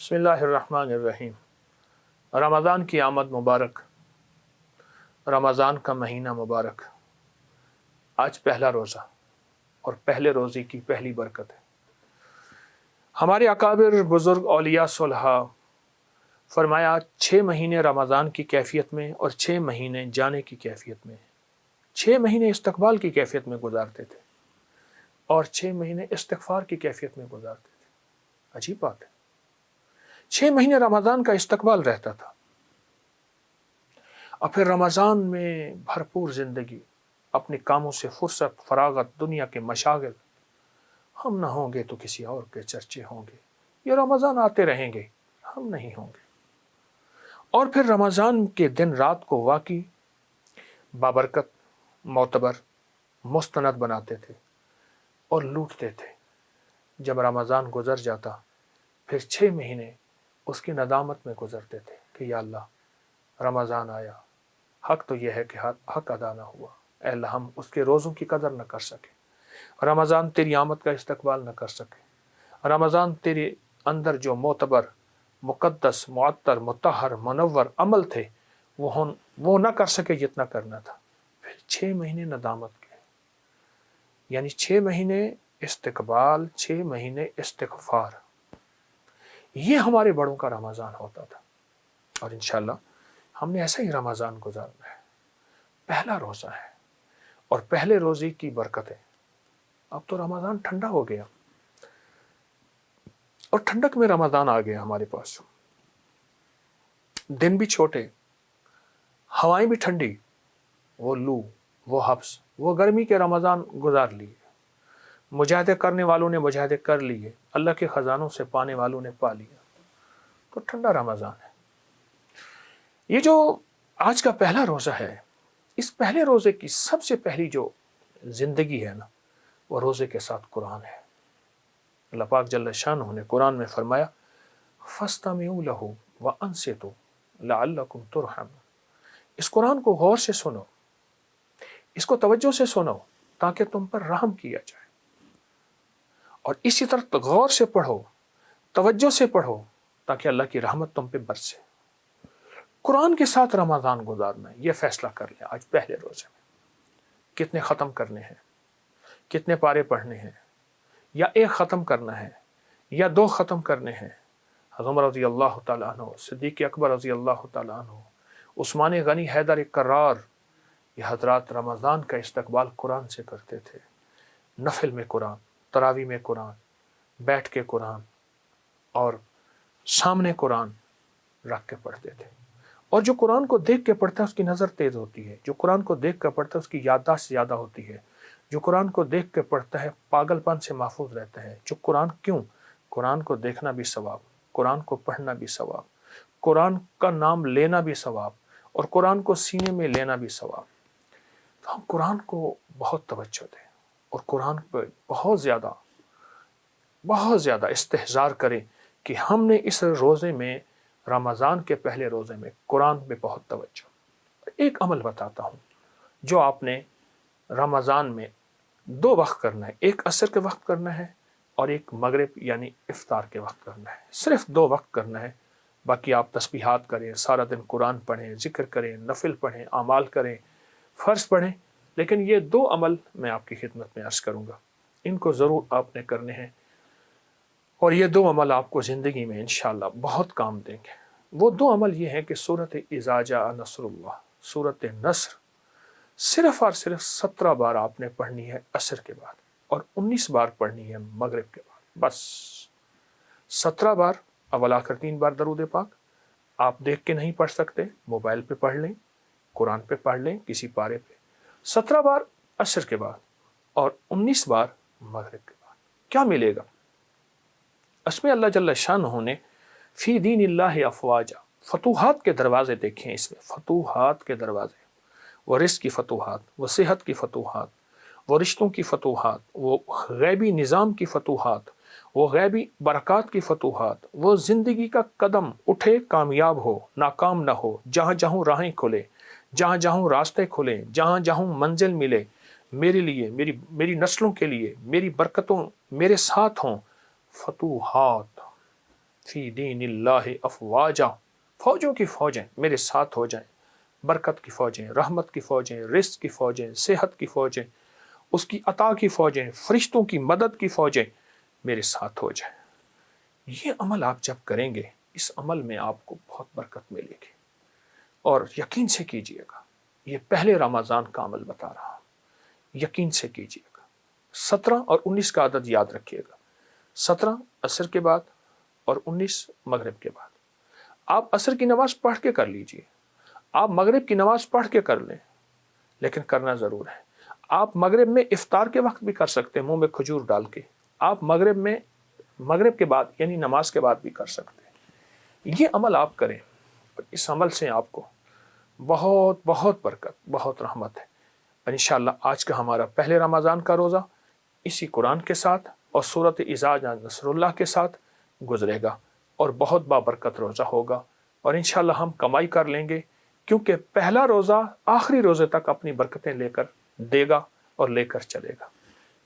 बिस्मिल्लाहिर्रहमानिर्रहीम। रमज़ान की आमद मुबारक, रमज़ान का महीना मुबारक। आज पहला रोज़ा और पहले रोज़े की पहली बरकत है। हमारे अकाबिर बुज़ुर्ग औलिया सुलहा फरमाया 6 महीने रमज़ान की कैफियत में और 6 महीने जाने की कैफियत में, 6 महीने इस्तकबाल की कैफियत में गुजारते थे और 6 महीने इस्तिग़फ़ार की कैफियत में गुजारते थे। अजीब बात है, 6 महीने रमज़ान का इस्तकबाल रहता था और फिर रमज़ान में भरपूर ज़िंदगी, अपने कामों से फुर्सत, फरागत, दुनिया के मशागिल। हम ना होंगे तो किसी और के चर्चे होंगे, ये रमज़ान आते रहेंगे, हम नहीं होंगे। और फिर रमज़ान के दिन रात को वाकई बाबरकत, मोतबर, मुस्तनद बनाते थे और लूटते थे। जब रमज़ान गुजर जाता फिर 6 महीने उसकी नदामत में गुजरते थे कि या अल्लाह, रमज़ान आया, हक तो यह है कि हक अदा ना हुआ। ऐ अल्लाह, हम उसके रोज़ों की कदर न कर सके, रमज़ान तेरी आमद का इस्तकबाल न कर सके, रमज़ान तेरे अंदर जो मोतबर, मुक़द्दस, मुअत्तर, मुतहहर, मुनव्वर अमल थे वो न कर सके जितना करना था। फिर 6 महीने नदामत के, यानी 6 महीने इस्तकबाल, 6 महीने इस्तिग़फ़ार। ये हमारे बड़ों का रमज़ान होता था और इंशाअल्लाह हमने ऐसा ही रमज़ान गुजारना है। पहला रोज़ा है और पहले रोज़े की बरकतें। अब तो रमज़ान ठंडा हो गया और ठंडक में रमज़ान आ गया हमारे पास। दिन भी छोटे, हवाएं भी ठंडी, वो लू, वो हब्स, वो गर्मी के रमज़ान गुजार लिए। मुजाहिदे करने वालों ने मुजाहिदे कर लिए, अल्लाह के ख़जानों से पाने वालों ने पा लिया। तो ठंडा रमज़ान है। ये जो आज का पहला रोज़ा है, इस पहले रोज़े की सबसे पहली जो ज़िंदगी है ना, वो रोज़े के साथ कुरान है। अल्लाह पाक जल्ल शानहू ने कुरान में फरमाया, फस्तमिऊ लहू व अंसितू लअल्लकुम तुरहमून। इस कुरान को गौर से सुनो, इसको तवज्जो से सुनो ताकि तुम पर रहम किया जाए, और इसी तरह गौर से पढ़ो, तवज्जो से पढ़ो ताकि अल्लाह की रहमत तुम पे बरसे। कुरान के साथ रमज़ान गुजारना है, ये फैसला कर लें आज पहले रोज़े में। कितने ख़त्म करने हैं, कितने पारे पढ़ने हैं, या एक ख़त्म करना है या 2 ख़त्म करने हैं। उमर रज़ी अल्लाह तआला अन्हु, सिद्दीक़ अकबर रज़ी अल्लाह तआला अन्हु, उस्मान गनी, हैदर कर्रार, ये हज़रात रमज़ान का इस्तकबाल कुरान से करते थे। नफिल में कुरान, तरावी में कुरान, बैठ के कुरान और सामने कुरान रख के पढ़ते थे। और जो कुरान को देख के पढ़ता है उसकी नज़र तेज़ होती है, जो कुरान को देख कर पढ़ता है उसकी याददाश्त ज़्यादा होती है, जो कुरान को देख के पढ़ता है पागलपन से महफूज रहता है। जो कुरान को देखना भी सवाब, कुरान को पढ़ना भी सवाब, कुरान का नाम लेना भी सवाब और कुरान को सीने में लेना भी सवाब। तो हम कुरान को बहुत तवज्जो दें और कुरान पर बहुत ज़्यादा इस्तेहज़ार करें कि हमने इस रोज़े में, रमज़ान के पहले रोज़े में कुरान पे बहुत तवज्जो। एक अमल बताता हूँ जो आपने रमज़ान में 2 वक्त करना है, एक असर के वक्त करना है और एक मगरिब यानी इफ्तार के वक्त करना है। सिर्फ 2 वक्त करना है, बाकी आप तस्बीहात करें, सारा दिन कुरान पढ़ें, ज़िक्र करें, नफिल पढ़ें, आमाल करें, फ़र्ज़ पढ़ें। लेकिन ये 2 अमल मैं आपकी खिदमत में अर्ज़ करूँगा, इनको ज़रूर आपने करने हैं और ये 2 अमल आपको ज़िंदगी में इंशाअल्लाह बहुत काम देंगे। वो 2 अमल ये हैं कि सूरत इज़ा जाअ नस्रुल्लाह, सूरत नस्र सिर्फ़ और सिर्फ 17 बार आपने पढ़नी है असर के बाद और 19 बार पढ़नी है मगरिब के बाद। बस 17 बार, अव्वल आखिर 3 बार दरूद पाक। आप देख के नहीं पढ़ सकते, मोबाइल पे पढ़ लें, कुरान पे पढ़ लें, किसी पारे पे। 17 बार असर के बाद और 19 बार मगरिब के बाद। क्या मिलेगा? इसमें अल्लाह जल्ल शानहू ने फ़ी दीनिल्लाहि अफ़वाजा, फतूहात के दरवाज़े देखें इसमें, फतूहात के दरवाज़े, वो रिज़्क़ की फतूहात, वो सेहत की फतूहात, वो रिश्तों की फतूहात, वो गैबी निज़ाम की फतूहात, वो गैबी बरक़ात की फतूहात, वो ज़िंदगी का कदम उठे कामयाब हो, नाकाम ना हो, जहाँ जहाँ राहें खुले, जहाँ जहाँ रास्ते खुले, जहाँ जहाँ मंजिल मिले, मेरे लिए, मेरी नस्लों के लिए, मेरी बरकतों मेरे साथ हों। फतूहात فی دین اللہ افواجا، فوجوں کی فوجیں میرے ساتھ ہو جائیں، برکت کی فوجیں، رحمت کی فوجیں، رزق کی فوجیں، صحت کی فوجیں، اس کی عطا کی فوجیں، فرشتوں کی مدد کی فوجیں میرے ساتھ ہو جائیں۔ یہ عمل آپ جب کریں گے، اس عمل میں آپ کو بہت برکت ملے گی، اور یقین سے کیجئے گا، یہ پہلے رمضان کا عمل بتا رہا ہوں، یقین سے کیجئے گا۔ 17 اور 19 کا عدد یاد رکھیے گا، 17 عصر کے بعد اور 19 مغرب کے بعد۔ آپ عصر کی نماز پڑھ کے کر لیجئے، آپ مغرب کی نماز پڑھ کے کر لیں، لیکن کرنا ضرور ہے۔ آپ مغرب میں افطار کے وقت بھی کر سکتے ہیں، منہ میں کھجور ڈال کے۔ آپ مغرب کے بعد یعنی نماز کے بعد بھی کر سکتے ہیں۔ یہ عمل آپ کریں، اس عمل سے آپ کو بہت بہت برکت، بہت رحمت ہے۔ اور انشاءاللہ آج کا ہمارا پہلے رمضان کا روزہ اسی قرآن کے ساتھ اور سورۃ اذا جاء نصر اللہ کے ساتھ گزرے گا، اور بہت بابرکت روزہ ہوگا، اور انشاءاللہ ہم کمائی کر لیں گے، کیونکہ پہلا روزہ آخری روزے تک اپنی برکتیں لے کر دے گا اور لے کر چلے گا۔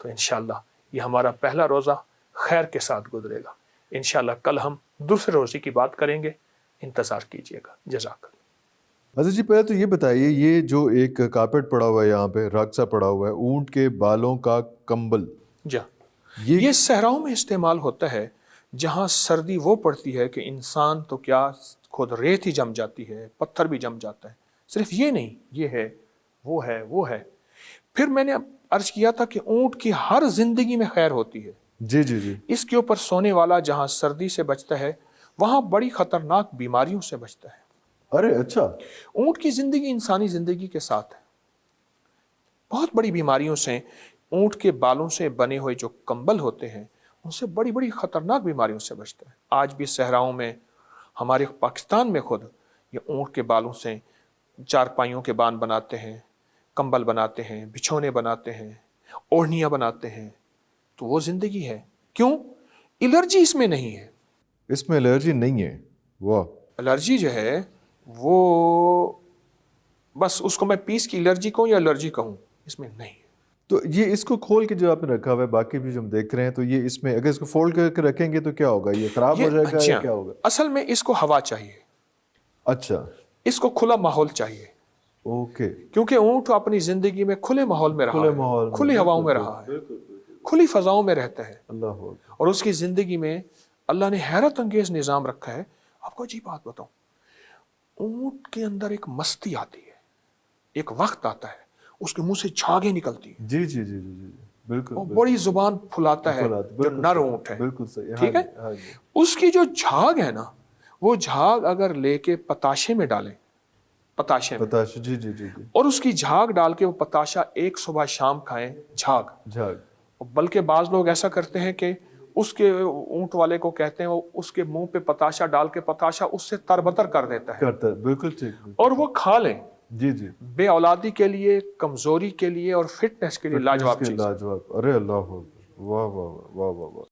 تو انشاءاللہ یہ ہمارا پہلا روزہ خیر کے ساتھ گزرے گا۔ انشاءاللہ کل ہم دوسرے روزے کی بات کریں گے، انتظار کیجیے گا۔ جزاک اللہ۔ حضرت جی پہلے تو یہ بتائیے، یہ جو ایک کارپیٹ پڑا ہوا ہے یہاں پہ، راکسا پڑا ہوا ہے، اونٹ کے بالوں کا کمبل، یہ صحراؤں میں استعمال ہوتا ہے، جہاں سردی وہ پڑتی ہے کہ انسان تو کیا خود ریت ہی جم جاتی ہے، پتھر بھی جم جاتا ہے۔ صرف یہ نہیں، یہ ہے، وہ ہے، وہ ہے۔ پھر میں نے عرض کیا تھا کہ اونٹ کی ہر زندگی میں خیر ہوتی ہے۔ جی جی جی، اس کے اوپر سونے والا جہاں سردی سے بچتا ہے، وہاں بڑی خطرناک بیماریوں سے بچتا ہے۔ ارے اچھا، اونٹ کی زندگی انسانی زندگی کے ساتھ ہے، بہت بڑی بیماریوں سے، اونٹ کے بالوں سے بنے ہوئے جو کمبل ہوتے ہیں، ان سے بڑی بڑی خطرناک بیماریوں سے بچتا ہے۔ آج بھی صحراؤں میں، ہمارے پاکستان میں خود، یہ اونٹ کے بالوں سے چارپائیوں کے بان بناتے ہیں، کمبل بناتے ہیں، بچھونے بناتے ہیں، اوڑھنیاں بناتے ہیں۔ تو وہ زندگی ہے۔ کیوں؟ الرجی اس میں نہیں ہے۔ اس میں الرجی نہیں ہے؟ واہ! الرجی جو ہے وہ بس اس کو میں پیس کی الرجی کہوں یا الرجی کہوں، اس میں نہیں ہے۔ تو یہ اس کو کھول کے جو آپ نے رکھا ہوا ہے، باقی بھی جو ہم دیکھ رہے ہیں، تو یہ اس میں اگر اس کو فولڈ کر کے رکھیں گے تو کیا ہوگا؟ یہ خراب ہو جائے گا یا کیا ہوگا؟ اصل میں اس کو ہوا چاہیے۔ اچھا، اس کو کھلا ماحول چاہیے، اوکے، کیونکہ اونٹ اپنی زندگی میں کھلے ماحول میں رہا ہے، کھلی ہواؤں میں رہا ہے، کھلی فضاؤں میں رہتا ہے، اللہ، اور اس کی زندگی میں اللہ نے حیرت انگیز نظام رکھا ہے۔ آپ کو عجیب بات بتاؤں، اونٹ کے اندر ایک مستی آتی ہے، ایک وقت آتا ہے، اس کے منہ سے جھاگیں نکلتی ہیں، جی جی جی جی جی، بالکل، وہ بڑی زبان پھلاتا ہے، جو نر اونٹ ہے، بالکل صحیح، ٹھیک ہے؟ اس کی جو جھاگ ہے نا، وہ جھاگ اگر لے کے پتاشے میں ڈالیں، پتاشے میں، جی جی جی جی، اور اس کی جھاگ ڈال کے وہ پتاشا ایک صبح شام کھائیں، جھاگ، بلکہ بعض لوگ ایسا کرتے ہیں کہ اس کے اونٹ والے کو کہتے ہیں، وہ اس کے منہ پہ پتاشا ڈال کے پتاشا اس سے تربتر کر دیتا ہے، بالکل ٹھیک، اور وہ کھا لیں۔ جی جی، بے اولادی کے لیے، کمزوری کے لیے اور فٹنس کے لیے لاجواب چیز۔ لاجواب، ارے اللہ، واہ واہ واہ واہ واہ۔